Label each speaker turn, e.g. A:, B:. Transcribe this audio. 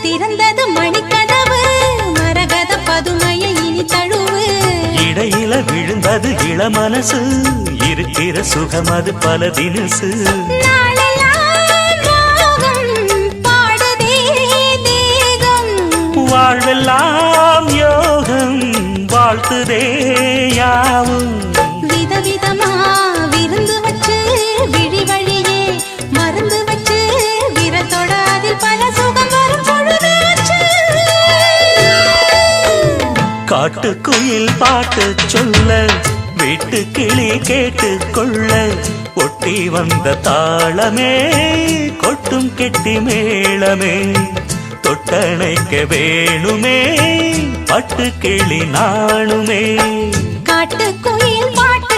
A: திறந்தது மணிக்கதவு மரகத பதுமையை இனி தழுவு
B: இடையில விழுந்தது இளமனசு இருக்கிற சுகம் அது பல தினசு வாழ்வெல்லாம் யோகம் வாழ்த்துதே யாவும்
A: விதவிதமா விருந்து வச்சு விழி வழியே மருந்து வச்சு விரத்தோட அதில் பல சுகம் வரும் பொழுதாச்சு
B: காட்டுக்குயில் பாட்டு சொல்ல வீட்டு கிளி கேட்டு கொள்ள ஒட்டி வந்த தாளமே கொட்டும் கெட்டி மேளமே தொட்டணைக்க வேணுமே பட்டு கிளி நாணுமே
A: காட்டுக்குயில் பாட்டு